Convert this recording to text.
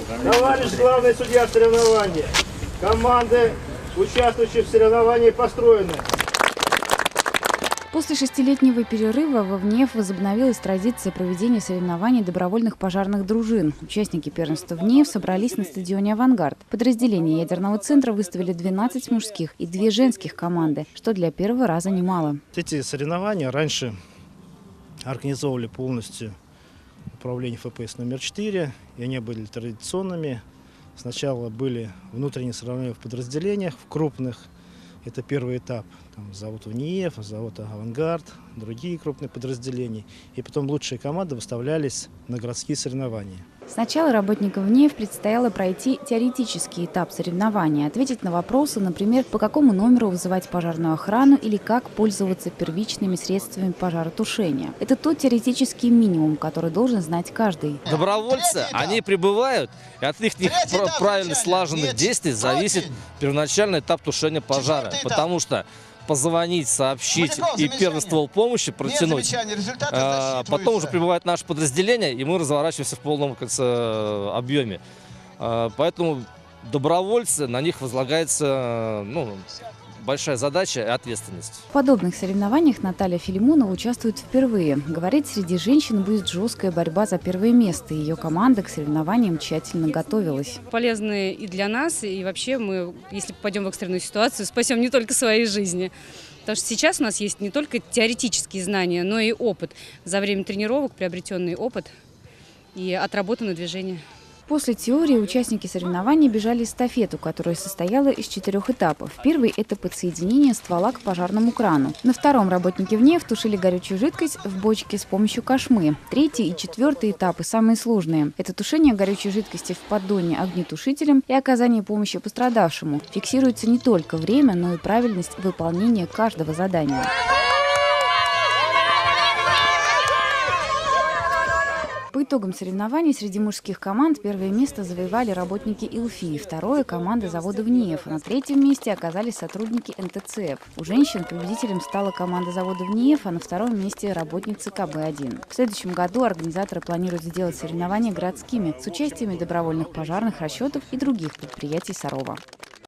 Товарищ главный судья соревнования, команды, участвующие в соревновании, построены. После шестилетнего перерыва во ВНЕФ возобновилась традиция проведения соревнований добровольных пожарных дружин. Участники первенства ВНЕФ собрались на стадионе «Авангард». Подразделения ядерного центра выставили 12 мужских и 2 женских команды, что для первого раза немало. Эти соревнования раньше организовывали полностью управление ФПС номер 4, и они были традиционными. Сначала были внутренние соревнования в подразделениях, в крупных. Это первый этап. Там завод ВНИЕФ, завод «Авангард», другие крупные подразделения. И потом лучшие команды выставлялись на городские соревнования. Сначала работникам ВНЕФ предстояло пройти теоретический этап соревнования, ответить на вопросы, например, по какому номеру вызывать пожарную охрану или как пользоваться первичными средствами пожаротушения. Это тот теоретический минимум, который должен знать каждый. Добровольцы, они прибывают, и от их правильно слаженных действий зависит первоначальный этап тушения пожара. Потому что позвонить, сообщить и первенство помощи протянуть. Потом уже прибывает наше подразделение, и мы разворачиваемся в полном, объеме. Поэтому добровольцы, на них возлагается большая задача и ответственность. В подобных соревнованиях Наталья Филимонова участвует впервые. Говорит, среди женщин будет жесткая борьба за первое место. Ее команда к соревнованиям тщательно готовилась. Полезны и для нас, и вообще мы, если попадем в экстренную ситуацию, спасем не только своей жизни. Потому что сейчас у нас есть не только теоретические знания, но и опыт. За время тренировок приобретенный опыт и отработанное движение. После теории участники соревнований бежали эстафету, которая состояла из 4 этапов. Первый – это подсоединение ствола к пожарному крану. На втором работники ВНЕФ тушили горючую жидкость в бочке с помощью кошмы. Третий и четвертый этапы самые сложные. Это тушение горючей жидкости в поддоне огнетушителем и оказание помощи пострадавшему. Фиксируется не только время, но и правильность выполнения каждого задания. По итогам соревнований среди мужских команд первое место завоевали работники ИЛФИ, второе – команда завода ВНИЕФ, а на третьем месте оказались сотрудники НТЦФ. У женщин победителем стала команда завода ВНИЕФ, а на втором месте – работницы КБ-1. В следующем году организаторы планируют сделать соревнования городскими с участием добровольных пожарных расчетов и других предприятий Сарова.